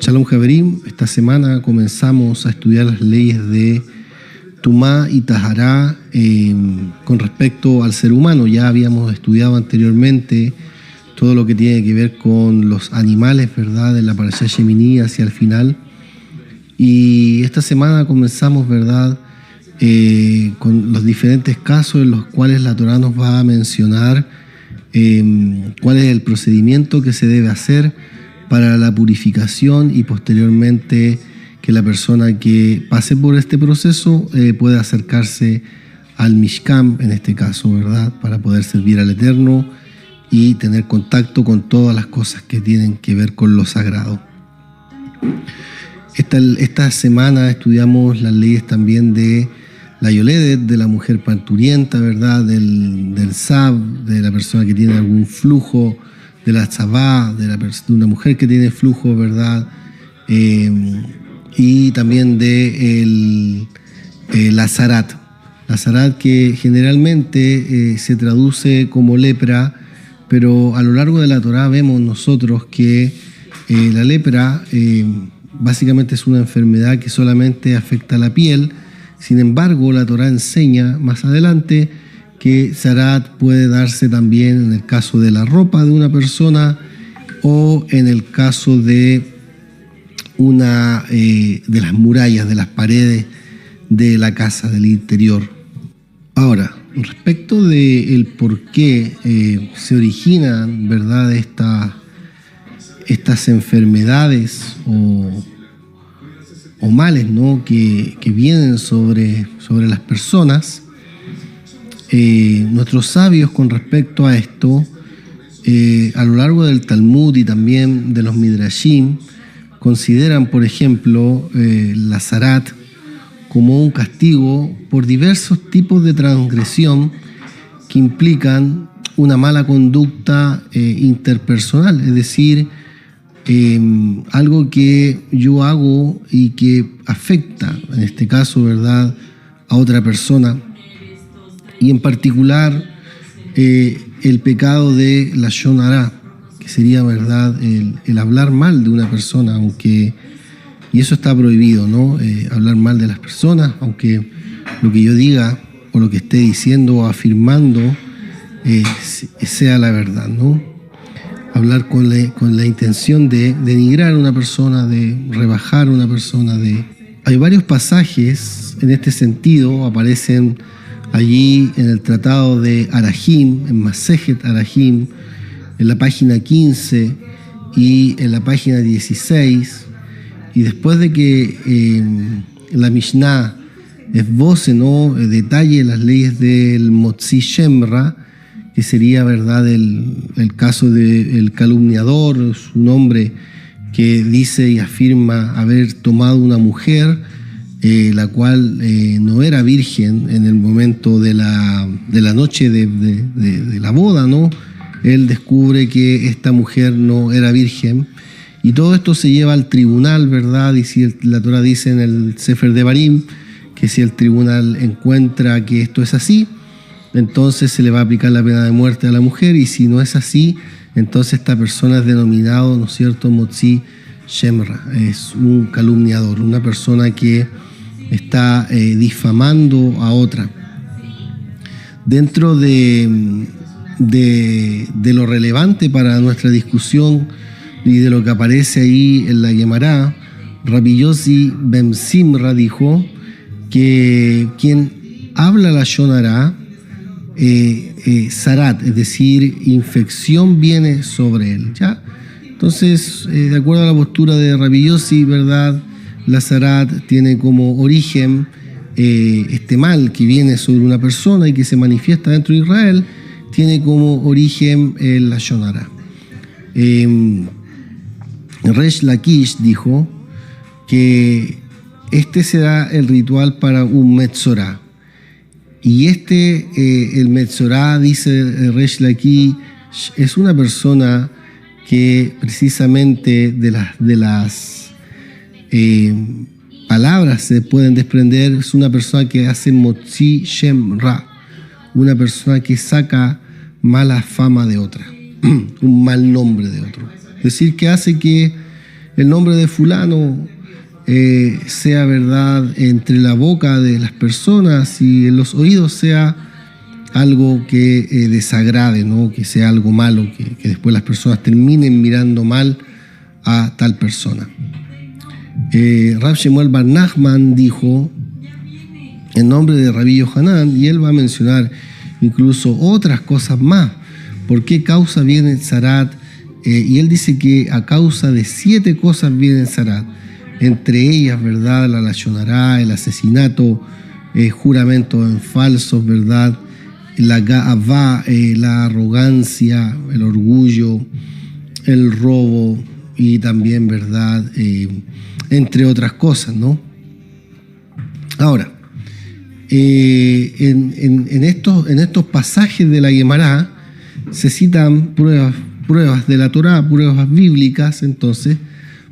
Shalom Javerim, esta semana comenzamos a estudiar las leyes de Tumá y Tahará con respecto al ser humano. Ya habíamos estudiado anteriormente todo lo que tiene que ver con los animales, ¿verdad?, de la Parashá Shemini hacia el final. Y esta semana comenzamos, ¿verdad?, con los diferentes casos en los cuales la Torá nos va a mencionar cuál es el procedimiento que se debe hacer para la purificación y posteriormente que la persona que pase por este proceso pueda acercarse al Mishkan, en este caso, ¿verdad?, para poder servir al Eterno y tener contacto con todas las cosas que tienen que ver con lo sagrado. Esta semana estudiamos las leyes también de la Yoledet, de la mujer parturienta, ¿verdad?, del Sab, de la persona que tiene algún flujo, de la tzavá, de una mujer que tiene flujo, ¿verdad?, y también de la zarat. La zarat, que generalmente se traduce como lepra, pero a lo largo de la Torá vemos nosotros que la lepra básicamente es una enfermedad que solamente afecta a la piel. Sin embargo, la Torá enseña más adelante que zarat puede darse también en el caso de la ropa de una persona o en el caso de de las murallas, de las paredes de la casa, del interior. Ahora, respecto del por qué se originan, ¿verdad?, estas enfermedades o males, ¿no?, que vienen sobre las personas, nuestros sabios con respecto a esto, a lo largo del Talmud y también de los Midrashim, consideran, por ejemplo, la zarat como un castigo por diversos tipos de transgresión que implican una mala conducta interpersonal, es decir, algo que yo hago y que afecta, en este caso, ¿verdad?, a otra persona. Y en particular el pecado de la Lashon Hará, que sería, ¿verdad?, el hablar mal de una persona, y eso está prohibido, ¿no? Hablar mal de las personas, aunque lo que yo diga o lo que esté diciendo o afirmando sea la verdad, ¿no? Hablar con la intención de denigrar a una persona, de rebajar a una persona. Hay varios pasajes en este sentido, aparecen allí en el tratado de Arajim, en Masejet Arajim, en la página 15 y en la página 16, y después de que la Mishnah esboce, ¿no?, detalle las leyes del Motzi Shemra, que sería, ¿verdad?, el caso del calumniador, un hombre que dice y afirma haber tomado una mujer la cual no era virgen en el momento de la noche de la boda, ¿no? Él descubre que esta mujer no era virgen y todo esto se lleva al tribunal, ¿verdad? Y si la Torá dice en el Sefer Devarim que si el tribunal encuentra que esto es así, entonces se le va a aplicar la pena de muerte a la mujer, y si no es así, entonces esta persona es denominado, ¿no es cierto?, Motzi Shemra, es un calumniador, una persona que está difamando a otra. Dentro de lo relevante para nuestra discusión y de lo que aparece ahí en la Gemara, Rabbi Yossi ben Simra dijo que quien habla la Lashon Hará, zarat, es decir, infección viene sobre él, ¿ya? Entonces, de acuerdo a la postura de Rabbi Yossi, ¿verdad?, la zarat tiene como origen este mal que viene sobre una persona y que se manifiesta dentro de Israel, tiene como origen la Lashon Hará. Resh Lakish dijo que este será el ritual para un Metzorá. Y el Metzorá, dice Resh Lakish, es una persona que precisamente de las palabras se pueden desprender, es una persona que hace motzi shem ra, una persona que saca mala fama de otra, un mal nombre de otro. Es decir, que hace que el nombre de fulano sea, ¿verdad?, entre la boca de las personas y en los oídos sea algo que desagrade, ¿no?, que sea algo malo, que después las personas terminen mirando mal a tal persona. Rav Shemuel bar Nachman dijo en nombre de Rabbi Yohanan, y él va a mencionar incluso otras cosas más, por qué causa viene el zarat, y él dice que a causa de 7 cosas viene el zarat, entre ellas, ¿verdad?, la lashon hará, el asesinato, juramentos en falsos, ¿verdad?, la ga'avá, la arrogancia, el orgullo, el robo y también, ¿verdad?, entre otras cosas, ¿no? Ahora, en estos pasajes de la Guemará se citan pruebas de la Torá, pruebas bíblicas, entonces,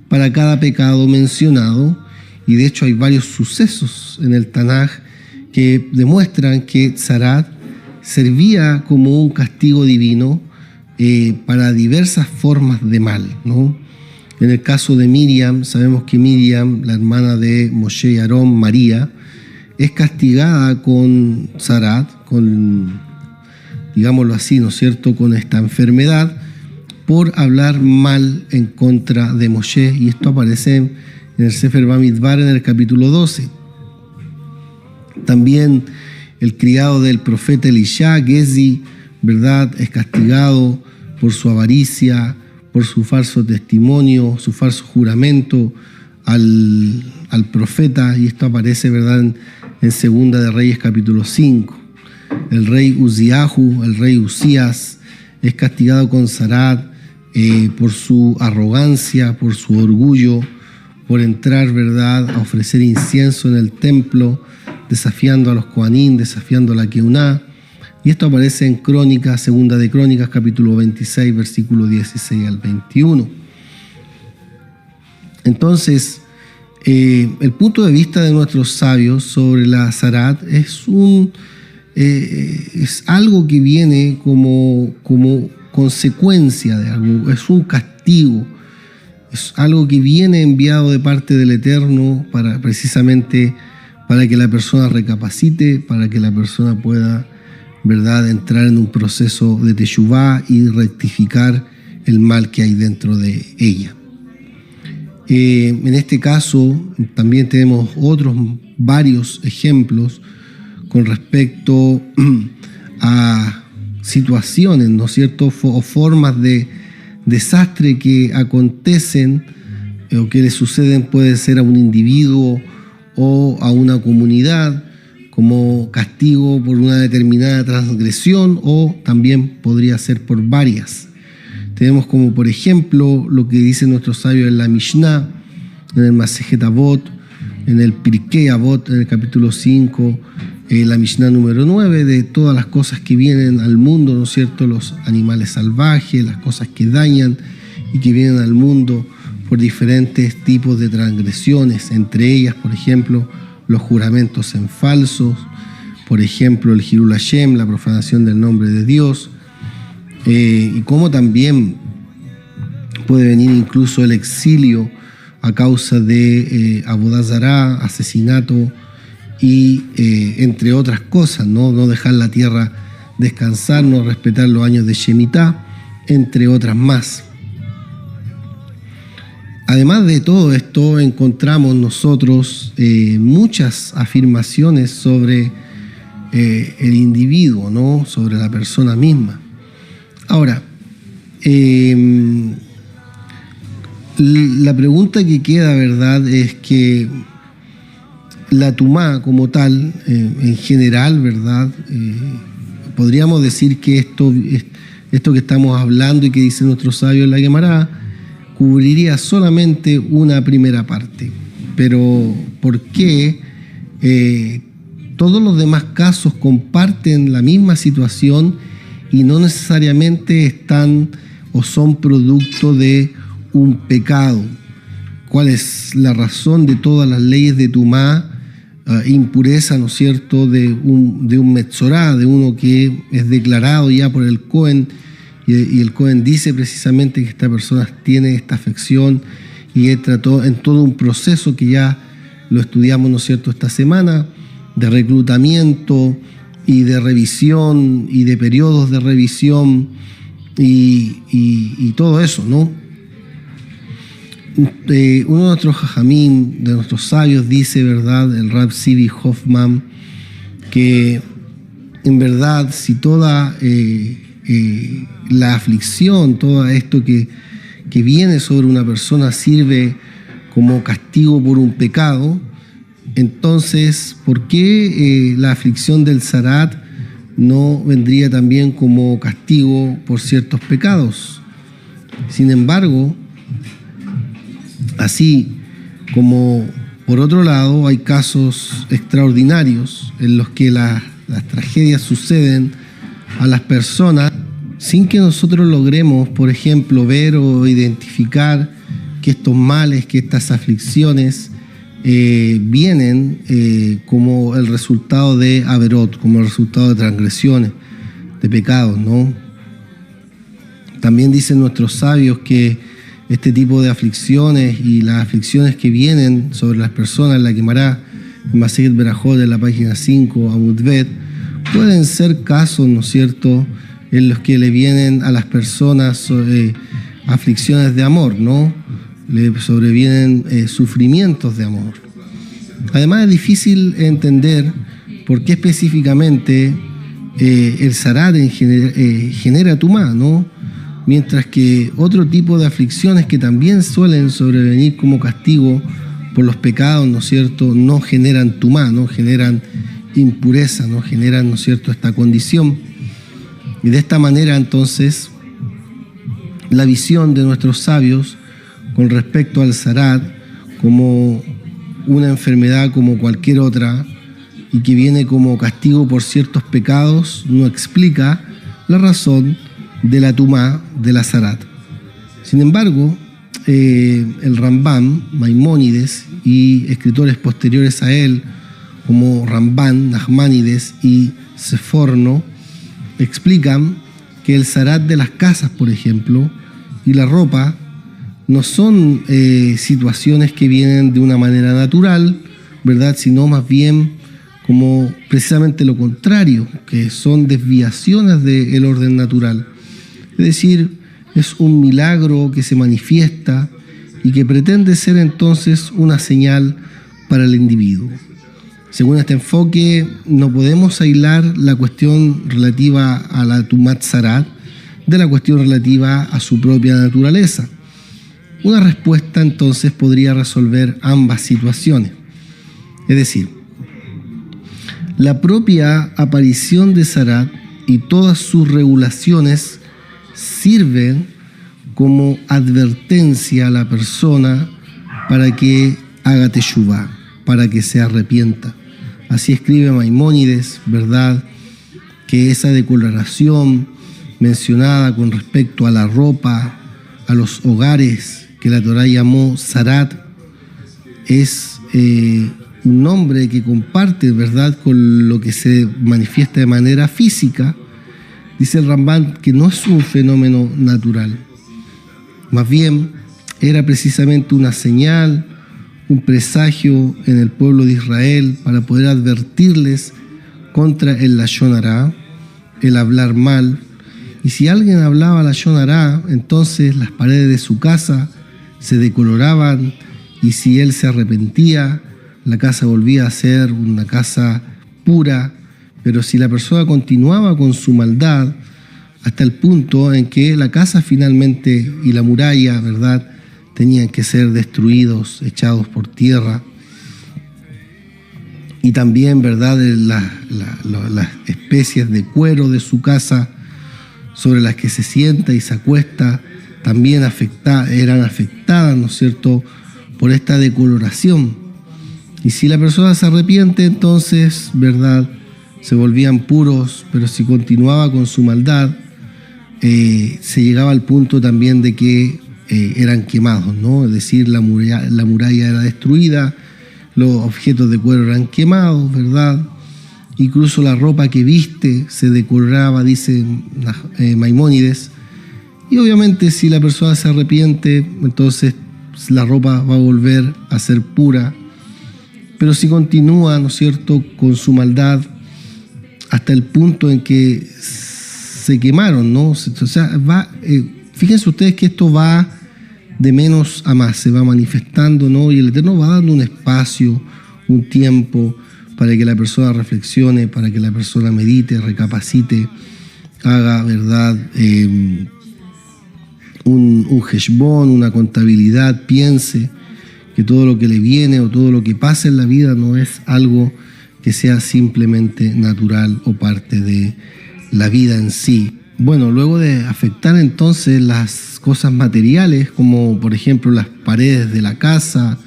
para cada pecado mencionado, y de hecho hay varios sucesos en el Tanaj que demuestran que Zarat servía como un castigo divino para diversas formas de mal, ¿no? En el caso de Miriam, sabemos que Miriam, la hermana de Moshe y Aarón, María, es castigada con Zarat, con, digámoslo así, ¿no es cierto?, con esta enfermedad, por hablar mal en contra de Moshe, y esto aparece en el Sefer Bamidbar en el capítulo 12. También el criado del profeta Elisha, Gezi, ¿verdad?, es castigado por su avaricia, por su falso testimonio, su falso juramento al profeta, y esto aparece, ¿verdad?, en Segunda de Reyes capítulo 5. El rey Uziahu, el rey Usías, es castigado con Zarat por su arrogancia, por su orgullo, por entrar, ¿verdad?, a ofrecer incienso en el templo, desafiando a los Kohanim, desafiando a la Keuná. Y esto aparece en Crónicas, Segunda de Crónicas, capítulo 26, versículo 16 al 21. Entonces, el punto de vista de nuestros sabios sobre la Zarat es algo que viene como consecuencia de algo, es un castigo, es algo que viene enviado de parte del Eterno precisamente para que la persona recapacite, para que la persona pueda, ¿verdad?, entrar en un proceso de teshuvá y rectificar el mal que hay dentro de ella. En este caso también tenemos varios ejemplos con respecto a situaciones, ¿no es cierto?, o formas de desastre que acontecen o que le suceden, puede ser a un individuo o a una comunidad, como castigo por una determinada transgresión, o también podría ser por varias. Tenemos como, por ejemplo, lo que dice nuestro sabio en la Mishnah, en el Masejet Avot, en el Pirkei Avot, en el capítulo 5, la Mishnah número 9, de todas las cosas que vienen al mundo, ¿no es cierto?, los animales salvajes, las cosas que dañan y que vienen al mundo por diferentes tipos de transgresiones, entre ellas, por ejemplo, los juramentos en falsos, por ejemplo, el Hilul Hashem, la profanación del nombre de Dios, y cómo también puede venir incluso el exilio a causa de Avodah Zará, asesinato y entre otras cosas, no dejar la tierra descansar, no respetar los años de Shemitah, entre otras más. Además de todo esto, encontramos nosotros muchas afirmaciones sobre el individuo, ¿no?, sobre la persona misma. Ahora, la pregunta que queda, ¿verdad?, es que la tumá como tal, en general, ¿verdad?, podríamos decir que esto que estamos hablando y que dice nuestro sabio en la Guemará cubriría solamente una primera parte. Pero ¿por qué todos los demás casos comparten la misma situación y no necesariamente están o son producto de un pecado? cuál es la razón de todas las leyes de Tumá, impureza, ¿no es cierto?, de un Metzorá, de uno que es declarado ya por el Cohen, y el Cohen dice precisamente que esta persona tiene esta afección y entra en todo un proceso que ya lo estudiamos, ¿no es cierto?, esta semana, de reclutamiento y de revisión y de periodos de revisión y todo eso, ¿no? Uno de nuestros jajamín, de nuestros sabios, dice, ¿verdad?, el Rab Sivi Hoffman, que en verdad si toda la aflicción, todo esto que viene sobre una persona sirve como castigo por un pecado, entonces, ¿por qué la aflicción del Zarat no vendría también como castigo por ciertos pecados? Sin embargo, así como por otro lado hay casos extraordinarios en los que las tragedias suceden a las personas sin que nosotros logremos, por ejemplo, ver o identificar que estos males, que estas aflicciones vienen como el resultado de averot, como el resultado de transgresiones, de pecados, ¿no? También dicen nuestros sabios que este tipo de aflicciones y las aflicciones que vienen sobre las personas, la Gemara en Masechet Berajot, en la página 5, Amud Bet, pueden ser casos, ¿no es cierto?, en los que le vienen a las personas aflicciones de amor, ¿no? Le sobrevienen sufrimientos de amor. Además, es difícil entender por qué específicamente el Zarat genera Tumá, ¿no? Mientras que otro tipo de aflicciones que también suelen sobrevenir como castigo por los pecados, ¿no es cierto?, no generan Tumá, no generan impureza, no generan, ¿no es cierto?, esta condición. Y de esta manera, entonces, la visión de nuestros sabios con respecto al Zarat como una enfermedad como cualquier otra y que viene como castigo por ciertos pecados, no explica la razón de la Tumá de la Zarat. Sin embargo, el Rambam, Maimónides y escritores posteriores a él, como Ramban, Nachmanides y Seforno, explican que el Zarat de las casas, por ejemplo, y la ropa no son situaciones que vienen de una manera natural, ¿verdad?, sino más bien como precisamente lo contrario, que son desviaciones del orden natural. Es decir, es un milagro que se manifiesta y que pretende ser entonces una señal para el individuo. Según este enfoque, no podemos aislar la cuestión relativa a la Tumat Zarat de la cuestión relativa a su propia naturaleza. Una respuesta entonces podría resolver ambas situaciones. Es decir, la propia aparición de Zarat y todas sus regulaciones sirven como advertencia a la persona para que haga teshuvá, para que se arrepienta. Así escribe Maimónides, ¿verdad?, que esa declaración mencionada con respecto a la ropa, a los hogares, que la Torá llamó Zarat, es un nombre que comparte, ¿verdad?, con lo que se manifiesta de manera física. Dice el Ramban que no es un fenómeno natural, más bien era precisamente una señal, un presagio en el pueblo de Israel para poder advertirles contra el lashon hará, el hablar mal. Y si alguien hablaba lashon hará, entonces las paredes de su casa se decoloraban, y si él se arrepentía, la casa volvía a ser una casa pura. Pero si la persona continuaba con su maldad hasta el punto en que la casa finalmente y la muralla, ¿verdad?, tenían que ser destruidos, echados por tierra. Y también, ¿verdad?, las especies de cuero de su casa sobre las que se sienta y se acuesta también eran afectadas, ¿no es cierto?, por esta decoloración. Y si la persona se arrepiente, entonces, ¿verdad?, se volvían puros, pero si continuaba con su maldad, se llegaba al punto también de que eran quemados, ¿no? Es decir, la muralla era destruida, los objetos de cuero eran quemados, ¿verdad? Incluso la ropa que viste se decoraba, dice Maimónides. Y obviamente si la persona se arrepiente, entonces la ropa va a volver a ser pura. Pero si continúa, ¿no es cierto?, con su maldad hasta el punto en que se quemaron, ¿no? O sea, fíjense ustedes que esto va de menos a más, se va manifestando, ¿no? Y el Eterno va dando un espacio, un tiempo para que la persona reflexione, para que la persona medite, recapacite, haga, ¿verdad?, un heshbon, una contabilidad, piense que todo lo que le viene o todo lo que pasa en la vida no es algo que sea simplemente natural o parte de la vida en sí. Bueno, luego de afectar entonces las cosas materiales, como por ejemplo las paredes de la casa,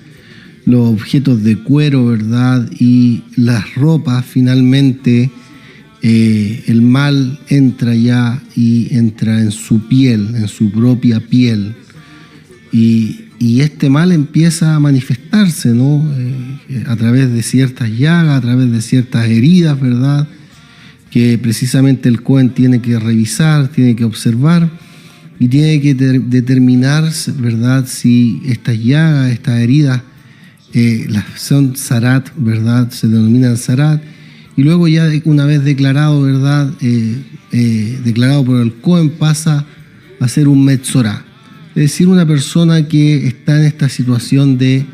los objetos de cuero, ¿verdad?, y las ropas, finalmente el mal entra ya y entra en su piel, en su propia piel. Y este mal empieza a manifestarse, ¿no? A través de ciertas llagas, a través de ciertas heridas, ¿verdad?, que precisamente el Cohen tiene que revisar, tiene que observar y tiene que determinar, ¿verdad?, si estas llagas, estas heridas son zarat, ¿verdad?, se denominan zarat. Y luego ya una vez declarado, ¿verdad?, declarado por el Cohen, pasa a ser un metzorá. Es decir, una persona que está en esta situación de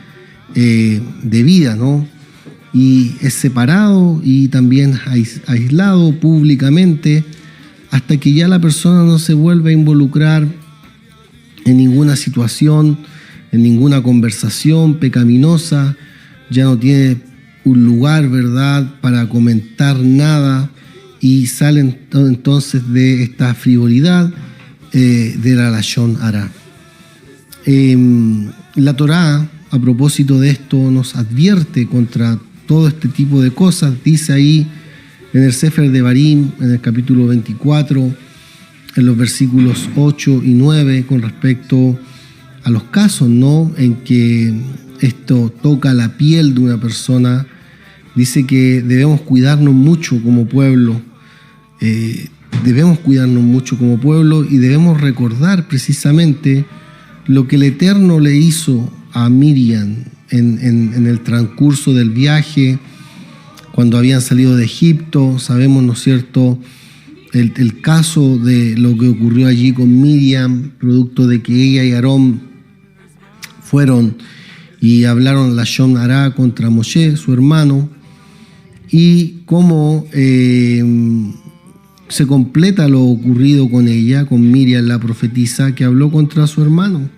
vida, ¿no? Y es separado y también aislado públicamente hasta que ya la persona no se vuelve a involucrar en ninguna situación, en ninguna conversación pecaminosa, ya no tiene un lugar, ¿verdad?, para comentar nada y sale entonces de esta frivolidad de la lashon hara. La Torá, a propósito de esto, nos advierte contra todo este tipo de cosas. Dice ahí en el Sefer de Barim, en el capítulo 24, en los versículos 8 y 9, con respecto a los casos, ¿no?, en que esto toca la piel de una persona. Dice que debemos cuidarnos mucho como pueblo, y debemos recordar precisamente lo que el Eterno le hizo a Miriam en el transcurso del viaje, cuando habían salido de Egipto. Sabemos, ¿no es cierto?, el caso de lo que ocurrió allí con Miriam, producto de que ella y Aarón fueron y hablaron lashon hara contra Moshe, su hermano, y cómo se completa lo ocurrido con ella, con Miriam la profetisa, que habló contra su hermano.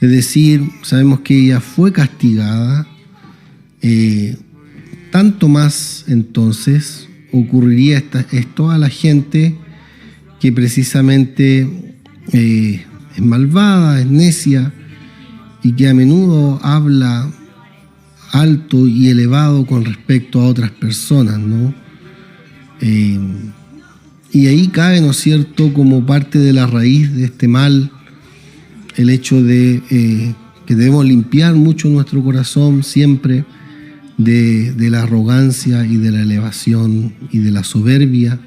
Es decir, sabemos que ella fue castigada, tanto más entonces ocurriría esto a la gente que precisamente es malvada, es necia y que a menudo habla alto y elevado con respecto a otras personas, ¿no? Y ahí cabe, ¿no es cierto?, como parte de la raíz de este mal, el hecho de que debemos limpiar mucho nuestro corazón siempre de la arrogancia y de la elevación y de la soberbia,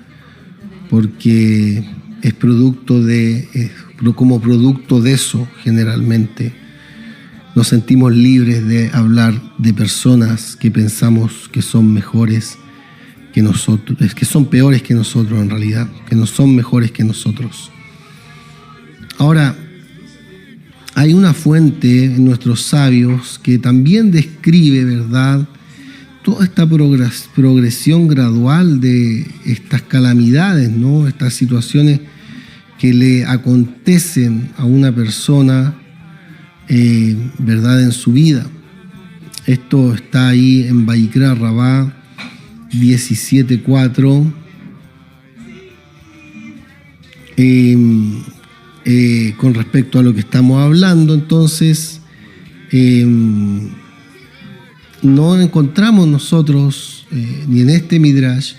porque es como producto de eso generalmente nos sentimos libres de hablar de personas que pensamos que son mejores que nosotros, es que son peores que nosotros en realidad, que no son mejores que nosotros. Ahora, hay una fuente en nuestros sabios que también describe, ¿verdad?, toda esta progresión gradual de estas calamidades, ¿no?, estas situaciones que le acontecen a una persona, ¿verdad?, en su vida. Esto está ahí en Vayikra Rabá 17:4. Con respecto a lo que estamos hablando, entonces, no encontramos nosotros, ni en este Midrash,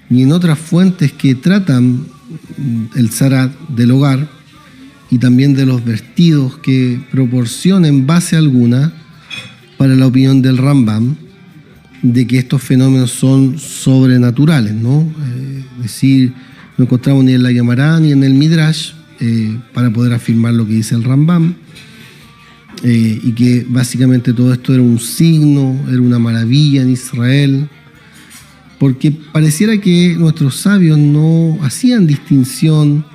ni en otras fuentes que tratan el zarat del hogar, y también de los vestidos que proporcionen base alguna para la opinión del Rambam de que estos fenómenos son sobrenaturales, ¿no? Es decir, no encontramos ni en la Gemara ni en el Midrash para poder afirmar lo que dice el Rambam, y que básicamente todo esto era un signo, era una maravilla en Israel, porque pareciera que nuestros sabios no hacían distinción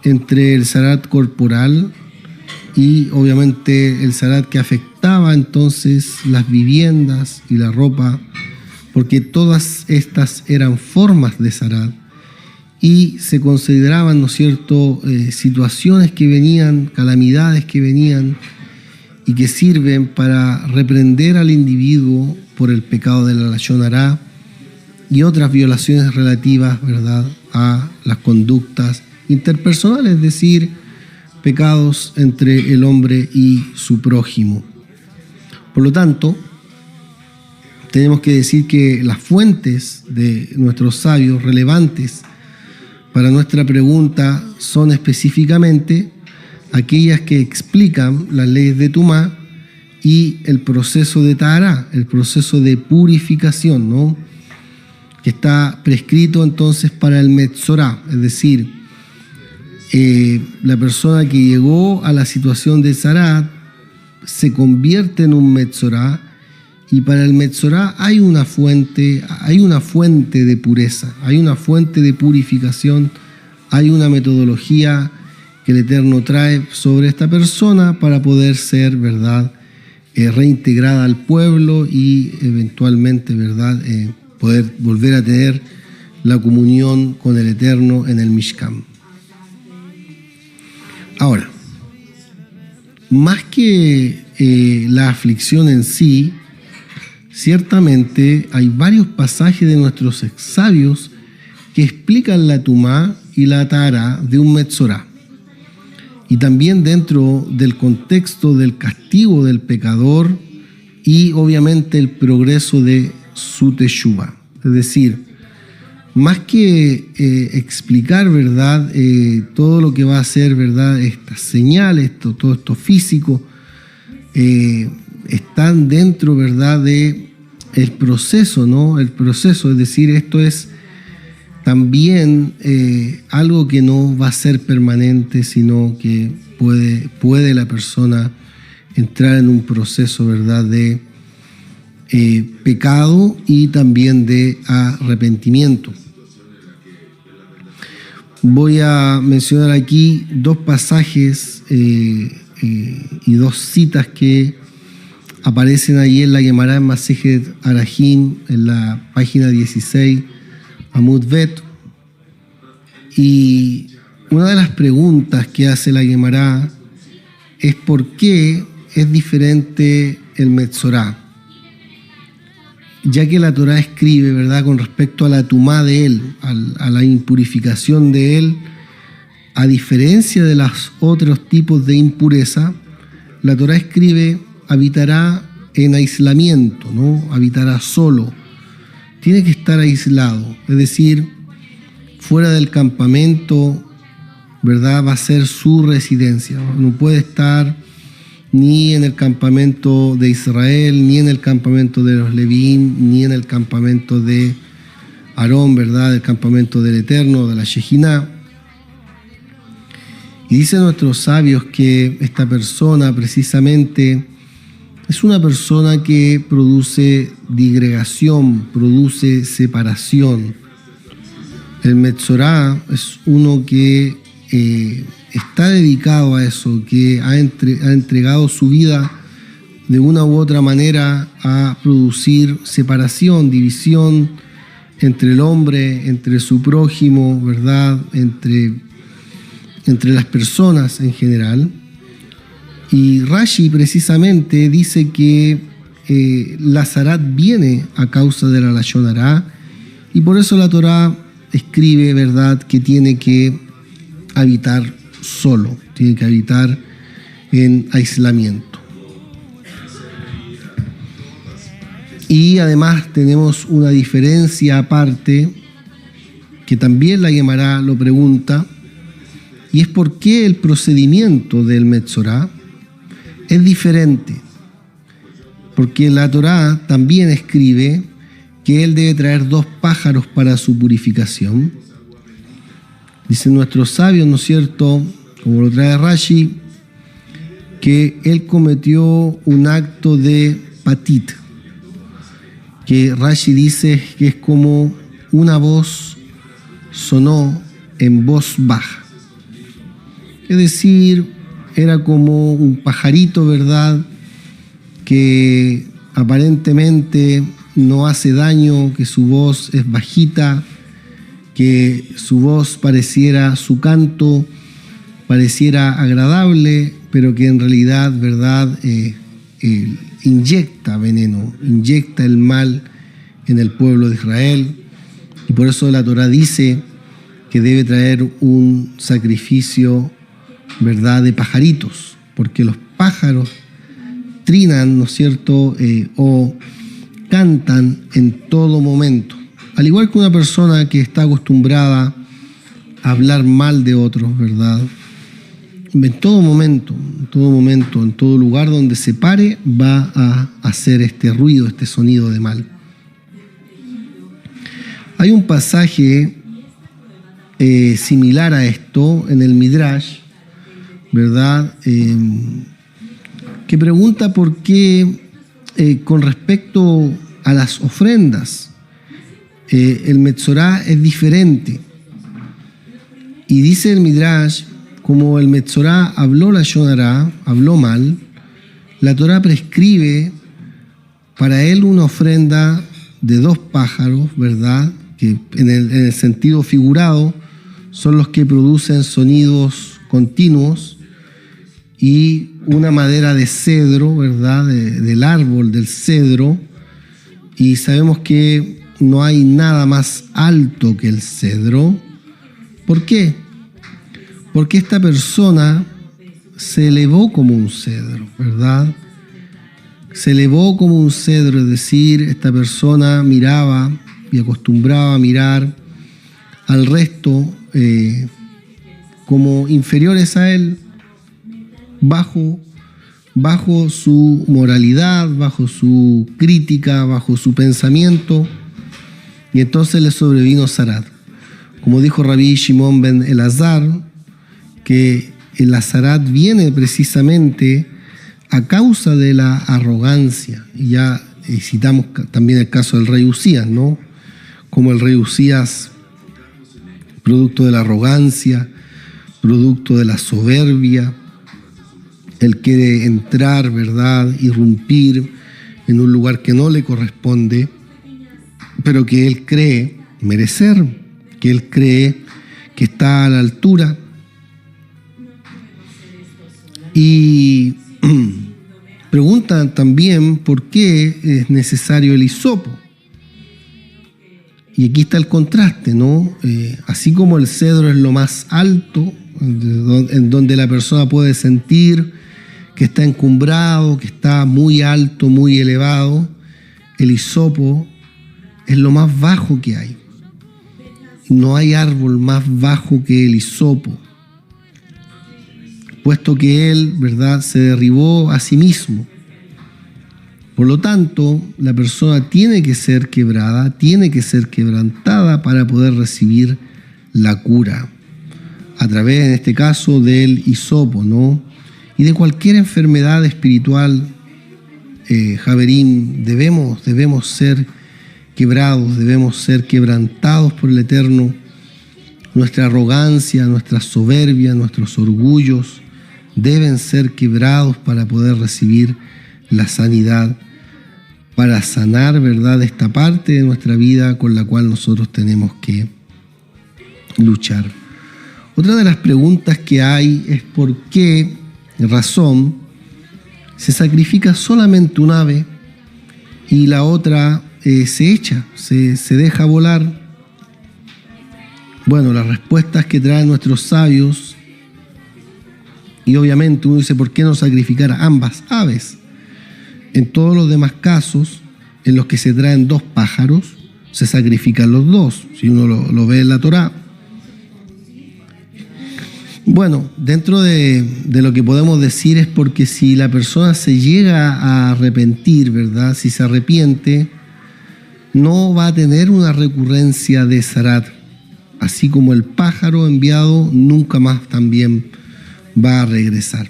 entre el zarat corporal y obviamente el zarat que afectaba entonces las viviendas y la ropa, porque todas estas eran formas de zarat y se consideraban, ¿no es cierto?, situaciones que venían, calamidades que venían y que sirven para reprender al individuo por el pecado de la lashon hará y otras violaciones relativas, ¿verdad?, a las conductas interpersonales, es decir, pecados entre el hombre y su prójimo. Por lo tanto, tenemos que decir que las fuentes de nuestros sabios relevantes para nuestra pregunta son específicamente aquellas que explican las leyes de Tumá y el proceso de Tahará, el proceso de purificación, ¿no?, que está prescrito entonces para el Metzorá, es decir, la persona que llegó a la situación de Zarat se convierte en un Metzorá, y para el Metzorá hay una fuente de pureza, hay una fuente de purificación, hay una metodología que el Eterno trae sobre esta persona para poder ser, ¿verdad?, reintegrada al pueblo y eventualmente, ¿verdad?, poder volver a tener la comunión con el Eterno en el Mishkan. Ahora, más que la aflicción en sí, ciertamente hay varios pasajes de nuestros sabios que explican la Tumá y la Tahará de un Metzorá, y también dentro del contexto del castigo del pecador y obviamente el progreso de su teshuvá. Es decir, más que explicar, ¿verdad?, todo lo que va a ser, ¿verdad?, estas señales, todo esto físico, están dentro, ¿verdad?, de el proceso, ¿no? El proceso, es decir, esto es también algo que no va a ser permanente, sino que puede la persona entrar en un proceso, ¿verdad?, de pecado y también de arrepentimiento. Voy a mencionar aquí dos pasajes y dos citas que aparecen ahí en la Gemara en Masejet Arajim, en la página 16, Amud Bet. Y una de las preguntas que hace la Gemara es por qué es diferente el Metzorá, ya que la Torá escribe, ¿verdad?, con respecto a la tumá de él, a la impurificación de él, a diferencia de los otros tipos de impureza, la Torá escribe habitará en aislamiento, ¿no?, habitará solo, tiene que estar aislado, es decir, fuera del campamento, ¿verdad?, va a ser su residencia, no puede estar ni en el campamento de Israel, ni en el campamento de los Levín, ni en el campamento de Aarón, ¿verdad?, el campamento del Eterno, de la Shejiná. Y dicen nuestros sabios que esta persona precisamente es una persona que produce digregación, produce separación. El Metzorá es uno que está dedicado a eso, que ha entregado su vida de una u otra manera a producir separación, división entre el hombre, entre su prójimo, ¿verdad?, entre las personas en general. Y Rashi precisamente dice que la Zarat viene a causa de la lashon hará, y por eso la Torá escribe, ¿verdad?, que tiene que habitar solo, tiene que habitar en aislamiento. Y además tenemos una diferencia aparte, que también la Gemara lo pregunta, Y es porque el procedimiento del Metzorá es diferente. Porque la Torá también escribe que él debe traer 2 pájaros para su purificación. Dicen nuestros sabios, ¿no es cierto?, como lo trae Rashi, que él cometió un acto de patit, que Rashi dice que es como una voz sonó en voz baja. Es decir, era como un pajarito, ¿verdad?, que aparentemente no hace daño, que su voz es bajita, que su voz pareciera, su canto pareciera agradable, pero que en realidad, ¿verdad?, inyecta veneno, inyecta el mal en el pueblo de Israel. Y por eso la Torá dice que debe traer un sacrificio, ¿verdad?, de pajaritos, porque los pájaros trinan, ¿no es cierto?, o cantan en todo momento. Al igual que una persona que está acostumbrada a hablar mal de otros, ¿verdad?, en todo momento, en todo lugar donde se pare, va a hacer este ruido, este sonido de mal. Hay un pasaje similar a esto en el Midrash, ¿verdad?, que pregunta por qué con respecto a las ofrendas el Metzorá es diferente. Y dice el Midrash, como el Metzorá habló lashon hará, habló mal, la Torá prescribe para él una ofrenda de 2 pájaros, ¿verdad?, que en el sentido figurado son los que producen sonidos continuos, y una madera de cedro, ¿verdad?, del árbol del cedro, y sabemos que no hay nada más alto que el cedro. ¿Por qué? Porque esta persona se elevó como un cedro, ¿verdad? Se elevó como un cedro, es decir, esta persona miraba y acostumbraba a mirar al resto como inferiores a él, bajo su moralidad, bajo su crítica, bajo su pensamiento, y entonces le sobrevino Zarat. Como dijo Rabbi Shimon ben Elazar, que el Zarat viene precisamente a causa de la arrogancia. Y ya citamos también el caso del rey Usías, ¿no? Como el rey Usías, producto de la arrogancia, producto de la soberbia, él quiere entrar, ¿verdad?, irrumpir en un lugar que no le corresponde, pero que él cree merecer, que él cree que está a la altura. Y preguntan también por qué es necesario el hisopo. Y aquí está el contraste, ¿no? Así como el cedro es lo más alto, en donde la persona puede sentir que está encumbrado, que está muy alto, muy elevado, el hisopo es lo más bajo que hay. No hay árbol más bajo que el hisopo, puesto que él, ¿verdad?, se derribó a sí mismo. Por lo tanto, la persona tiene que ser quebrada, tiene que ser quebrantada para poder recibir la cura, a través, en este caso, del hisopo, ¿no? Y de cualquier enfermedad espiritual, Javerín, debemos ser quebrados, debemos ser quebrantados por el Eterno. Nuestra arrogancia, nuestra soberbia, nuestros orgullos deben ser quebrados para poder recibir la sanidad, para sanar, ¿verdad?, esta parte de nuestra vida con la cual nosotros tenemos que luchar. Otra de las preguntas que hay es por qué razón se sacrifica solamente un ave y la otra se echa, se deja volar. Bueno, las respuestas que traen nuestros sabios, y obviamente uno dice, ¿por qué no sacrificar a ambas aves? En todos los demás casos, en los que se traen 2 pájaros, se sacrifican los 2, si uno lo ve en la Torá. Bueno, dentro de lo que podemos decir es porque si la persona se llega a arrepentir, ¿verdad? Si se arrepiente, no va a tener una recurrencia de Zarat, así como el pájaro enviado nunca más también va a regresar.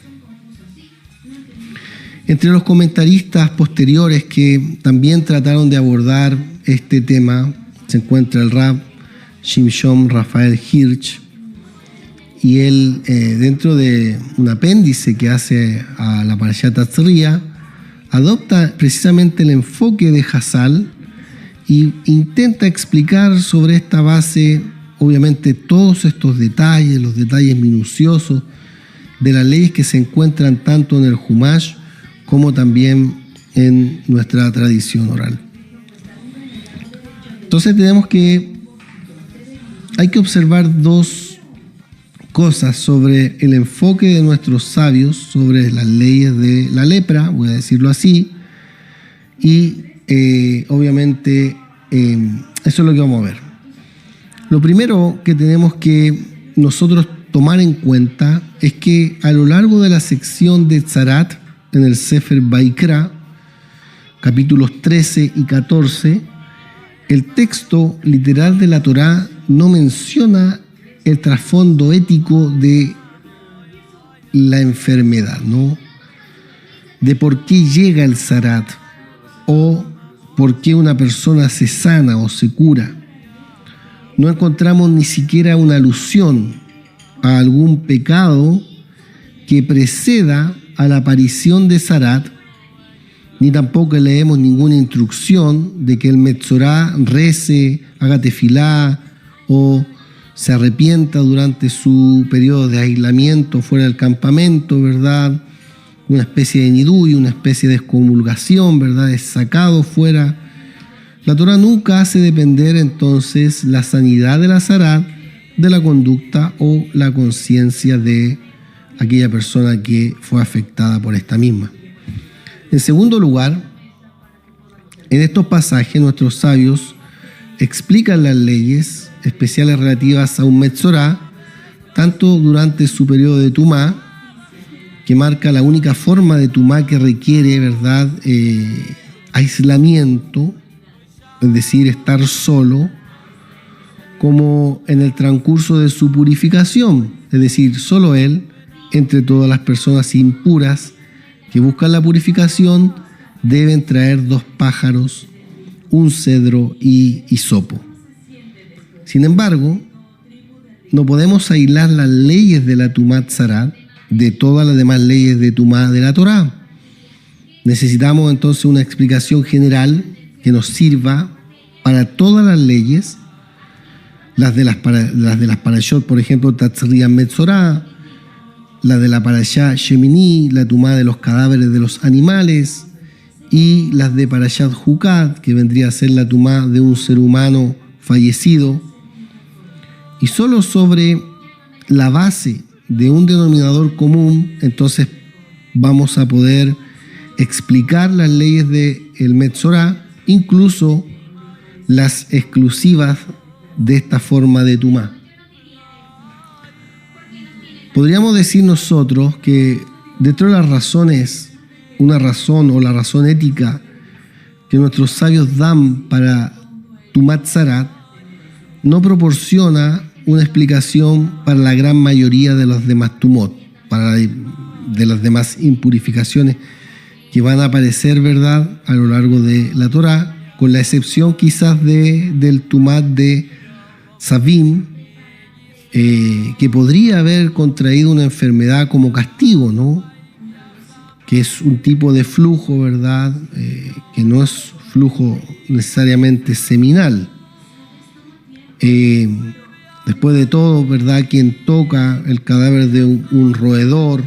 Entre los comentaristas posteriores que también trataron de abordar este tema se encuentra el Rab Shimshon Rafael Hirsch, y él, dentro de un apéndice que hace a la Parashat Tzriya, adopta precisamente el enfoque de Hazal y intenta explicar sobre esta base, obviamente, todos estos detalles, los detalles minuciosos de las leyes que se encuentran tanto en el Humash como también en nuestra tradición oral. Entonces hay que observar dos cosas sobre el enfoque de nuestros sabios sobre las leyes de la lepra, voy a decirlo así, y obviamente eso es lo que vamos a ver. Lo primero que tenemos que nosotros tomar en cuenta es que a lo largo de la sección de Tzarat en el Sefer Baikra, capítulos 13 y 14, el texto literal de la Torá no menciona el trasfondo ético de la enfermedad, ¿no? De por qué llega el Zarat o por qué una persona se sana o se cura. No encontramos ni siquiera una alusión a algún pecado que preceda a la aparición de Zarat, ni tampoco leemos ninguna instrucción de que el Metzorá rece, haga tefilá o se arrepienta durante su periodo de aislamiento fuera del campamento, ¿verdad? Una especie de nidui, una especie de excomulgación, ¿verdad? Es sacado fuera. La Torá nunca hace depender entonces la sanidad de la Zarat de la conducta o la conciencia de aquella persona que fue afectada por esta misma. En segundo lugar, en estos pasajes nuestros sabios explican las leyes especiales relativas a un Metzorá, tanto durante su periodo de Tumá, que marca la única forma de Tumá que requiere, ¿verdad?, aislamiento, es decir, estar solo, como en el transcurso de su purificación, es decir, solo él, entre todas las personas impuras que buscan la purificación, deben traer 2 pájaros, un cedro y hisopo. Sin embargo, no podemos aislar las leyes de la Tumá Tzarat de todas las demás leyes de Tumá de la Torá. Necesitamos entonces una explicación general que nos sirva para todas las leyes, las de las Parashot, por ejemplo, Tzriya Metzorá, la de la Parashá Shemini, la Tumá de los cadáveres de los animales, y las de Parashat Hukat, que vendría a ser la Tumá de un ser humano fallecido. Y solo sobre la base de un denominador común, entonces vamos a poder explicar las leyes del Metzorá, incluso las exclusivas de esta forma de Tumá. Podríamos decir nosotros que dentro de las razones, una razón o la razón ética que nuestros sabios dan para Tumá Tzarat, no proporciona una explicación para la gran mayoría de los demás tumot, de las demás impurificaciones que van a aparecer, ¿verdad?, a lo largo de la Torá, con la excepción quizás del tumat de Savim, que podría haber contraído una enfermedad como castigo, ¿no?, que es un tipo de flujo, ¿verdad?, que no es flujo necesariamente seminal. Después de todo, ¿verdad?, quien toca el cadáver de un roedor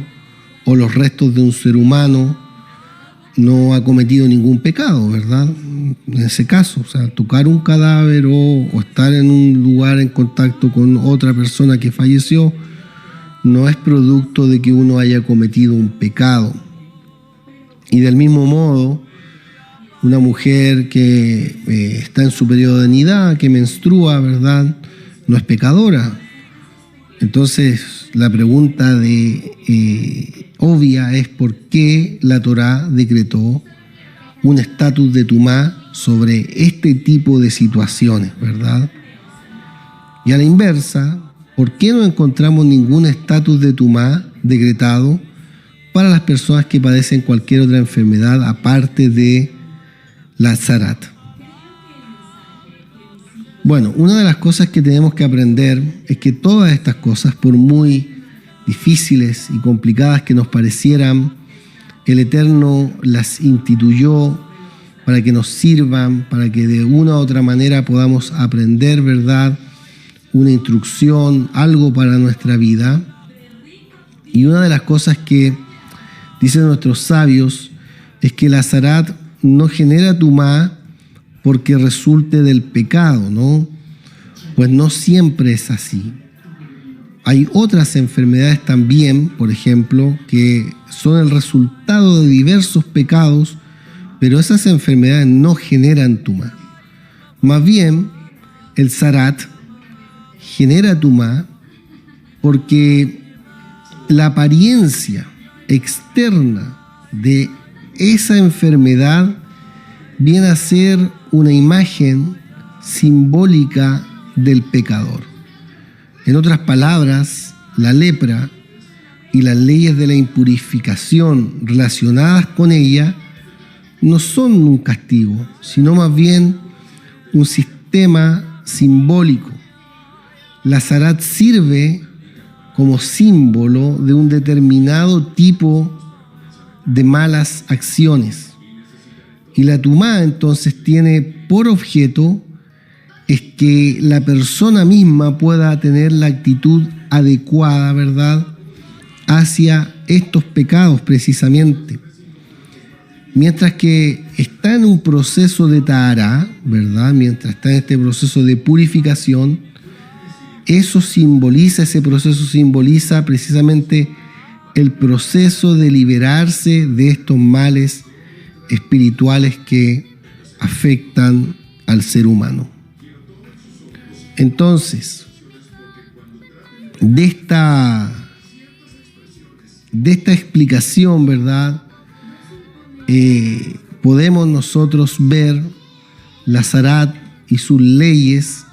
o los restos de un ser humano no ha cometido ningún pecado, ¿verdad? En ese caso, o sea, tocar un cadáver o estar en un lugar en contacto con otra persona que falleció no es producto de que uno haya cometido un pecado. Y del mismo modo, una mujer que está en su periodo de nidá, que menstrua, ¿verdad?, no es pecadora. Entonces, la pregunta obvia es por qué la Torá decretó un estatus de tumá sobre este tipo de situaciones, ¿verdad? Y a la inversa, ¿por qué no encontramos ningún estatus de tumá decretado para las personas que padecen cualquier otra enfermedad aparte de la zarat? Bueno, una de las cosas que tenemos que aprender es que todas estas cosas, por muy difíciles y complicadas que nos parecieran, el Eterno las instituyó para que nos sirvan, para que de una u otra manera podamos aprender, ¿verdad?, una instrucción, algo para nuestra vida. Y una de las cosas que dicen nuestros sabios es que la zarat no genera tumá porque resulte del pecado, ¿no? Pues no siempre es así. Hay otras enfermedades también, por ejemplo, que son el resultado de diversos pecados, pero esas enfermedades no generan tumá. Más bien, el zarat genera tumá porque la apariencia externa de esa enfermedad viene a ser una imagen simbólica del pecador. En otras palabras, la lepra y las leyes de la impurificación relacionadas con ella no son un castigo, sino más bien un sistema simbólico. La zarat sirve como símbolo de un determinado tipo de malas acciones. Y la tumá entonces tiene por objeto es que la persona misma pueda tener la actitud adecuada, ¿verdad?, hacia estos pecados precisamente. Mientras que está en un proceso de tahará, ¿verdad?, mientras está en este proceso de purificación, ese proceso simboliza precisamente el proceso de liberarse de estos males espirituales que afectan al ser humano. Entonces, de esta explicación, ¿verdad?, podemos nosotros ver la zarat y sus leyes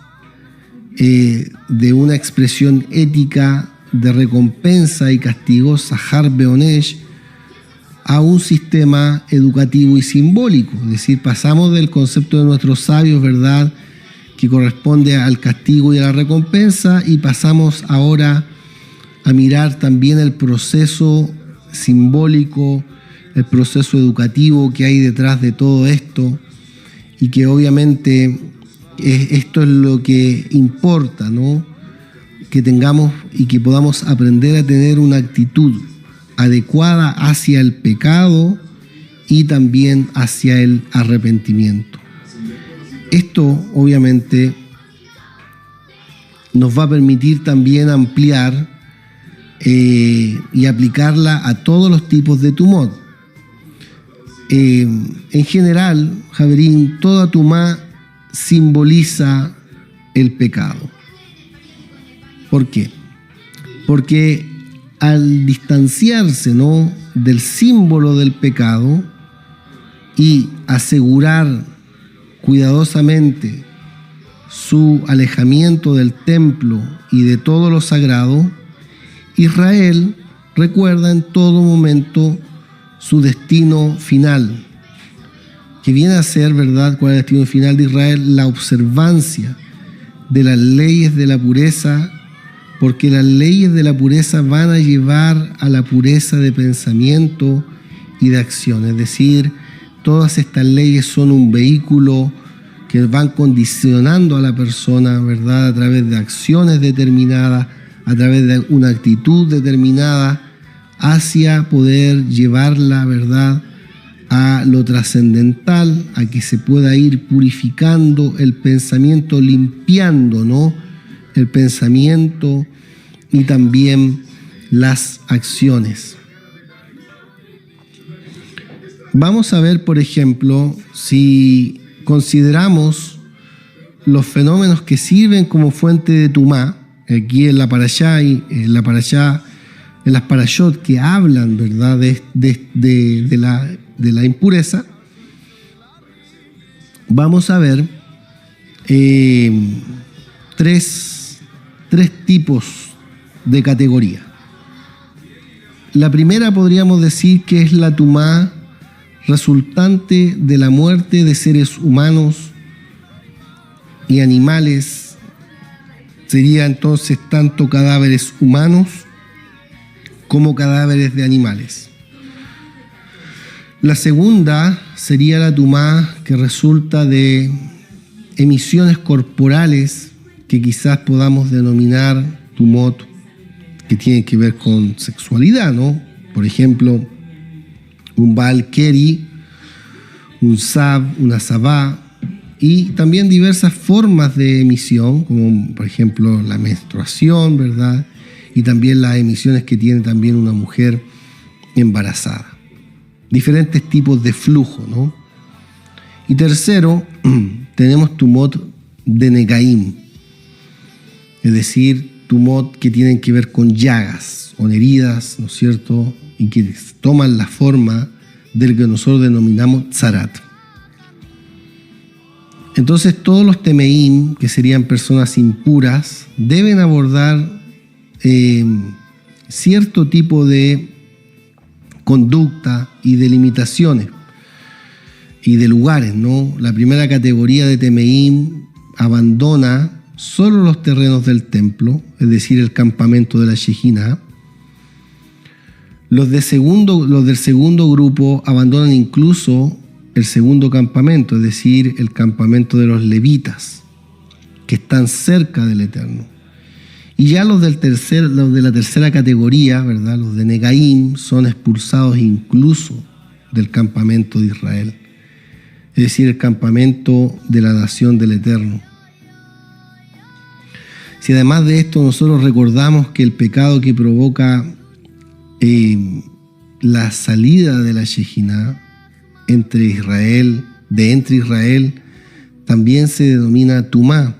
de una expresión ética de recompensa y castigo, Sahar Beonesh, a un sistema educativo y simbólico. Es decir, pasamos del concepto de nuestros sabios, ¿verdad?, que corresponde al castigo y a la recompensa, y pasamos ahora a mirar también el proceso simbólico, el proceso educativo que hay detrás de todo esto, y que obviamente esto es lo que importa, ¿no?, que tengamos y que podamos aprender a tener una actitud adecuada hacia el pecado y también hacia el arrepentimiento. Esto obviamente nos va a permitir también ampliar y aplicarla a todos los tipos de tumor. En general, Javerín, toda tumá simboliza el pecado. ¿Por qué? Porque al distanciarse, ¿no?, del símbolo del pecado y asegurar cuidadosamente su alejamiento del templo y de todo lo sagrado, Israel recuerda en todo momento su destino final, que viene a ser, ¿verdad?, ¿cuál es el destino final de Israel? La observancia de las leyes de la pureza, porque las leyes de la pureza van a llevar a la pureza de pensamiento y de acción. Es decir, todas estas leyes son un vehículo que van condicionando a la persona, ¿verdad?, a través de acciones determinadas, a través de una actitud determinada, hacia poder llevarla, ¿verdad?, a lo trascendental, a que se pueda ir purificando el pensamiento, limpiando, ¿no?, el pensamiento y también las acciones. Vamos a ver, por ejemplo, si consideramos los fenómenos que sirven como fuente de tumá, aquí en la parashá, en las parashot que hablan, ¿verdad?, de la impureza, vamos a ver tres tipos de categoría. La primera podríamos decir que es la tumá resultante de la muerte de seres humanos y animales. Sería entonces tanto cadáveres humanos como cadáveres de animales. La segunda sería la tumá que resulta de emisiones corporales que quizás podamos denominar tumot, que tienen que ver con sexualidad, ¿no? Por ejemplo, un Baal Keri, un Sab, una Sabá, y también diversas formas de emisión, como por ejemplo la menstruación, ¿verdad? Y también las emisiones que tiene también una mujer embarazada. Diferentes tipos de flujo, ¿no? Y tercero, tenemos tumot de Negaim, es decir, tumot que tienen que ver con llagas o heridas, ¿no es cierto?, y que toman la forma del que nosotros denominamos tzarat. Entonces todos los temeim, que serían personas impuras, deben abordar cierto tipo de conducta y de limitaciones y de lugares, ¿no? La primera categoría de temeim abandona solo los terrenos del templo, es decir, el campamento de la Shejina. Los del segundo grupo abandonan incluso el segundo campamento, es decir, el campamento de los levitas, que están cerca del Eterno. Y ya los de la tercera categoría, ¿verdad?, los de Negaim, son expulsados incluso del campamento de Israel, es decir, el campamento de la nación del Eterno. Si además de esto nosotros recordamos que el pecado que provoca la salida de la Shejina entre Israel, también se denomina Tumá,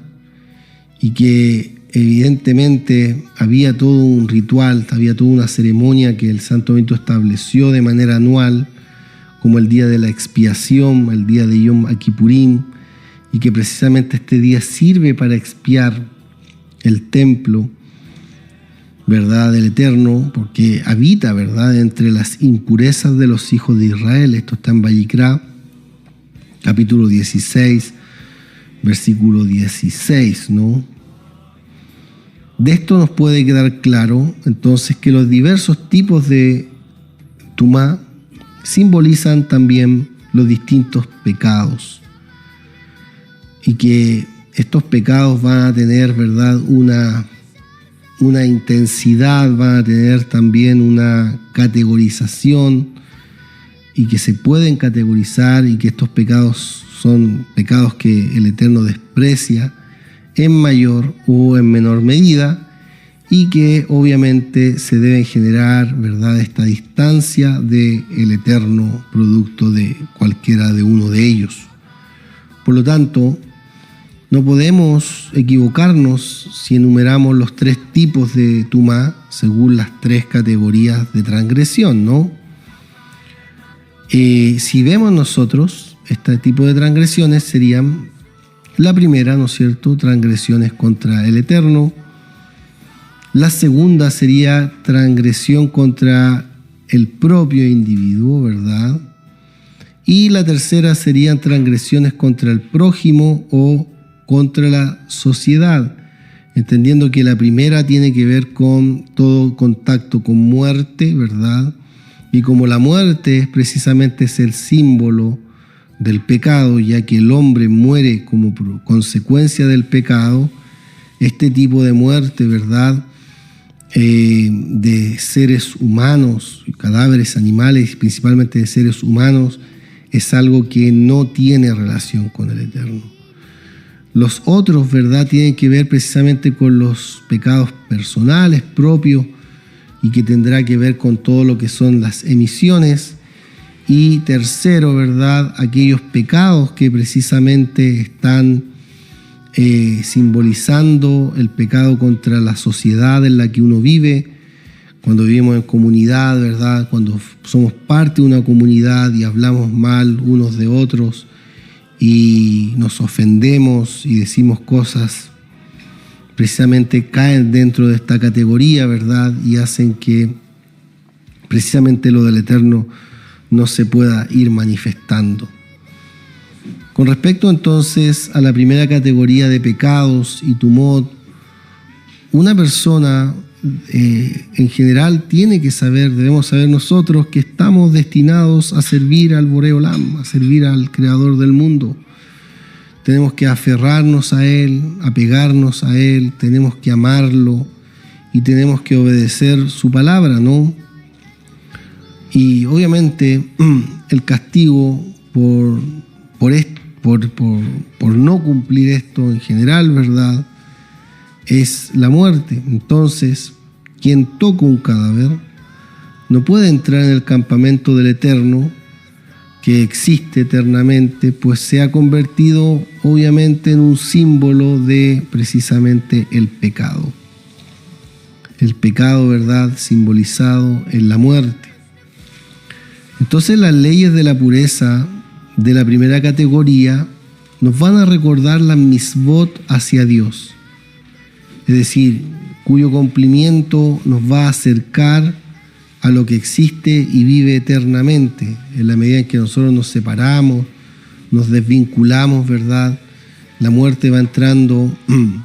y que evidentemente había todo un ritual, había toda una ceremonia que el Santo Benito estableció de manera anual, como el día de la expiación, el día de Yom Kippurim, y que precisamente este día sirve para expiar el templo, ¿verdad?, del Eterno, porque habita, ¿verdad?, entre las impurezas de los hijos de Israel. Esto está en Vayikra, capítulo 16, versículo 16, ¿no? De esto nos puede quedar claro, entonces, que los diversos tipos de tumá simbolizan también los distintos pecados, y que estos pecados van a tener, ¿verdad?, una intensidad, van a tener también una categorización, y que se pueden categorizar, y que estos pecados son pecados que el Eterno desprecia en mayor o en menor medida, y que obviamente se deben generar, ¿verdad?, esta distancia del Eterno producto de cualquiera de uno de ellos. Por lo tanto, no podemos equivocarnos si enumeramos los tres tipos de tumá según las tres categorías de transgresión, ¿no? Si vemos nosotros, este tipo de transgresiones serían: la primera, ¿no es cierto?, transgresiones contra el Eterno. La segunda sería transgresión contra el propio individuo, ¿verdad? Y la tercera serían transgresiones contra el prójimo o contra la sociedad, entendiendo que la primera tiene que ver con todo contacto con muerte, ¿verdad? Y como la muerte es precisamente el símbolo del pecado, ya que el hombre muere como consecuencia del pecado, este tipo de muerte, ¿verdad?, de seres humanos, cadáveres animales, principalmente de seres humanos, es algo que no tiene relación con el Eterno. Los otros, ¿verdad?, tienen que ver precisamente con los pecados personales propios, y que tendrá que ver con todo lo que son las emisiones. Y tercero, ¿verdad?, aquellos pecados que precisamente están simbolizando el pecado contra la sociedad en la que uno vive, cuando vivimos en comunidad, ¿verdad? Cuando somos parte de una comunidad y hablamos mal unos de otros y nos ofendemos y decimos cosas, precisamente caen dentro de esta categoría, ¿verdad? Y hacen que precisamente lo del Eterno no se pueda ir manifestando. Con respecto entonces a la primera categoría de pecados y tumot, una persona en general tiene que saber, debemos saber nosotros que estamos destinados a servir al Boré Olam, a servir al Creador del mundo. Tenemos que aferrarnos a Él, apegarnos a Él, tenemos que amarlo y tenemos que obedecer su palabra, ¿no? Y obviamente el castigo por no cumplir esto en general, ¿verdad?, es la muerte. Entonces, quien toca un cadáver no puede entrar en el campamento del Eterno, que existe eternamente, pues se ha convertido obviamente en un símbolo de precisamente el pecado. El pecado, ¿verdad?, simbolizado en la muerte. Entonces las leyes de la pureza de la primera categoría nos van a recordar las misbot hacia Dios, es decir, cuyo cumplimiento nos va a acercar a lo que existe y vive eternamente, en la medida en que nosotros nos separamos, nos desvinculamos, ¿verdad? La muerte va entrando en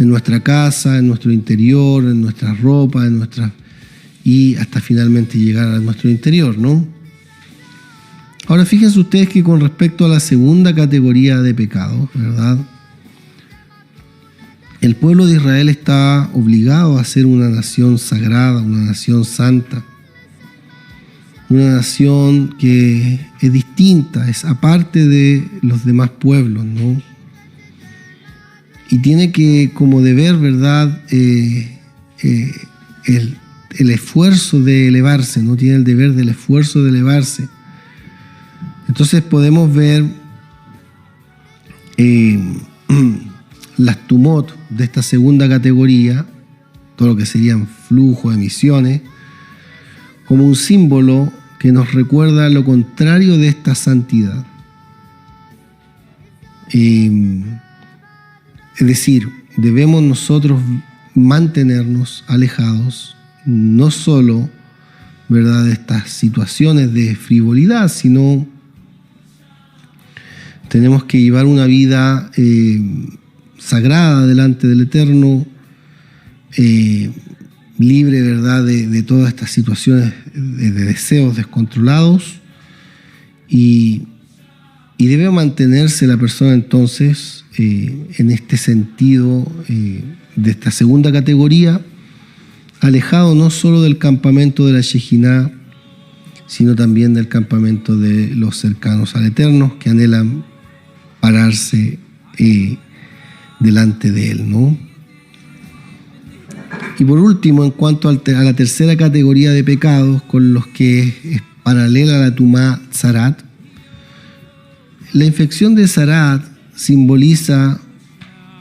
nuestra casa, en nuestro interior, en nuestra ropa, y hasta finalmente llegar a nuestro interior, ¿no? Ahora fíjense ustedes que con respecto a la segunda categoría de pecados, ¿verdad?, el pueblo de Israel está obligado a ser una nación sagrada, una nación santa, una nación que es distinta, es aparte de los demás pueblos, ¿no? Y tiene que, como deber, ¿verdad?, el esfuerzo de elevarse, ¿no? Tiene el deber del esfuerzo de elevarse. Entonces podemos ver las tumot de esta segunda categoría, todo lo que serían flujos, emisiones, como un símbolo que nos recuerda lo contrario de esta santidad. Es decir, debemos nosotros mantenernos alejados, no solo, ¿verdad?, de estas situaciones de frivolidad, sino tenemos que llevar una vida sagrada delante del Eterno, libre, ¿verdad?, de todas estas situaciones de deseos descontrolados, y debe mantenerse la persona entonces en este sentido de esta segunda categoría, alejado no solo del campamento de la Shejiná, sino también del campamento de los cercanos al Eterno, que anhelan pararse delante de Él, ¿no? Y por último, en cuanto a la tercera categoría de pecados, con los que es paralela a la tumá zarat, la infección de zarat simboliza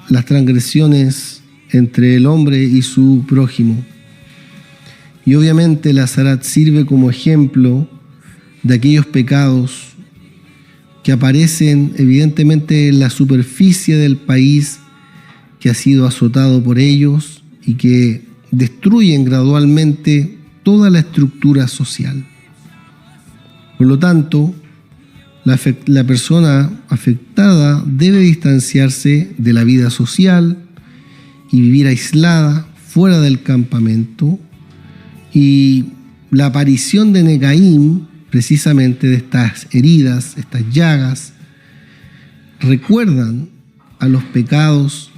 las transgresiones entre el hombre y su prójimo. Y obviamente la zarat sirve como ejemplo de aquellos pecados que aparecen evidentemente en la superficie del país que ha sido azotado por ellos y que destruyen gradualmente toda la estructura social. Por lo tanto, la persona afectada debe distanciarse de la vida social y vivir aislada, fuera del campamento, y la aparición de Negaim, precisamente de estas heridas, estas llagas, recuerdan a los pecados,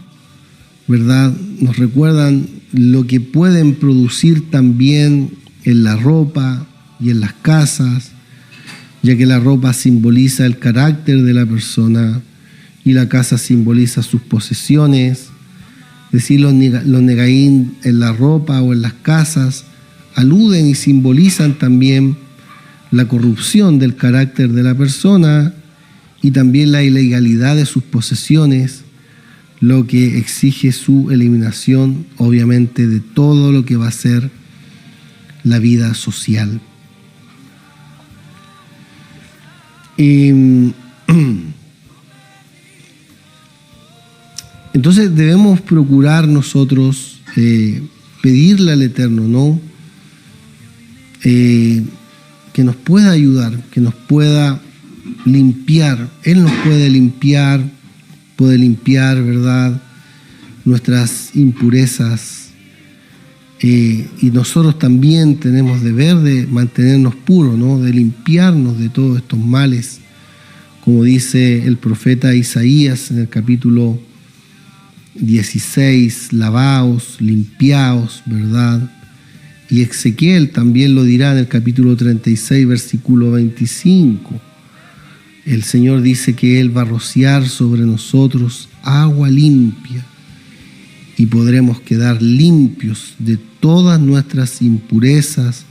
¿verdad? Nos recuerdan lo que pueden producir también en la ropa y en las casas, ya que la ropa simboliza el carácter de la persona y la casa simboliza sus posesiones. Es decir, los negaín en la ropa o en las casas aluden y simbolizan también la corrupción del carácter de la persona y también la ilegalidad de sus posesiones, lo que exige su eliminación, obviamente, de todo lo que va a ser la vida social. Entonces debemos procurar nosotros pedirle al Eterno, ¿no? Que nos pueda ayudar, que nos pueda limpiar. Él nos puede limpiar, ¿verdad?, nuestras impurezas. Y nosotros también tenemos deber de mantenernos puros, ¿no?, de limpiarnos de todos estos males, como dice el profeta Isaías en el capítulo 16, lavaos, limpiaos, ¿verdad? Y Ezequiel también lo dirá en el capítulo 36, versículo 25. El Señor dice que Él va a rociar sobre nosotros agua limpia y podremos quedar limpios de todas nuestras impurezas,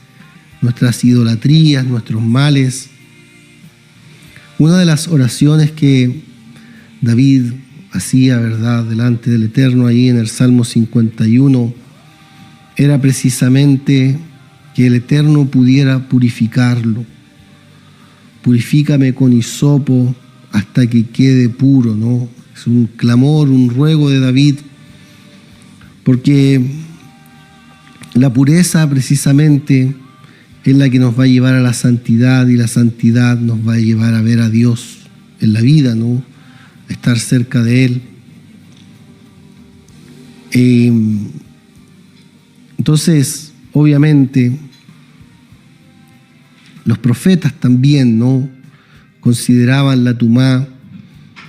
nuestras idolatrías, nuestros males. Una de las oraciones que David hacía, ¿verdad?, delante del Eterno, ahí en el Salmo 51, era precisamente que el Eterno pudiera purificarlo. Purifícame con hisopo hasta que quede puro, ¿no? Es un clamor, un ruego de David, porque la pureza precisamente es la que nos va a llevar a la santidad, y la santidad nos va a llevar a ver a Dios en la vida, ¿no?, a estar cerca de Él. Entonces, obviamente, los profetas también, ¿no?, consideraban la tumá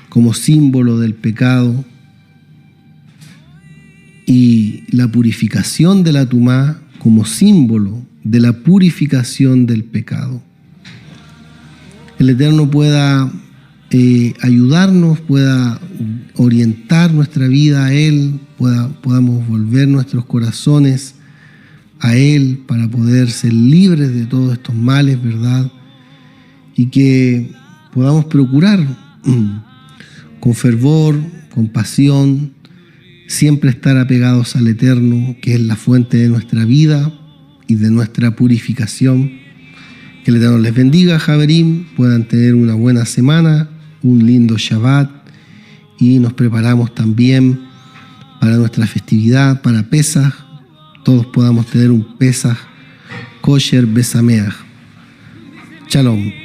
como símbolo del pecado, y la purificación de la tumá como símbolo de la purificación del pecado. El Eterno pueda ayudarnos, pueda orientar nuestra vida a Él, podamos volver nuestros corazones a Él para poder ser libres de todos estos males, ¿verdad? Y que podamos procurar con fervor, con pasión, siempre estar apegados al Eterno, que es la fuente de nuestra vida y de nuestra purificación. Que el Eterno les bendiga, Javerim, puedan tener una buena semana, un lindo Shabbat, y nos preparamos también para nuestra festividad, para Pesaj. Todos podamos tener un Pesaj kosher besameach. Shalom.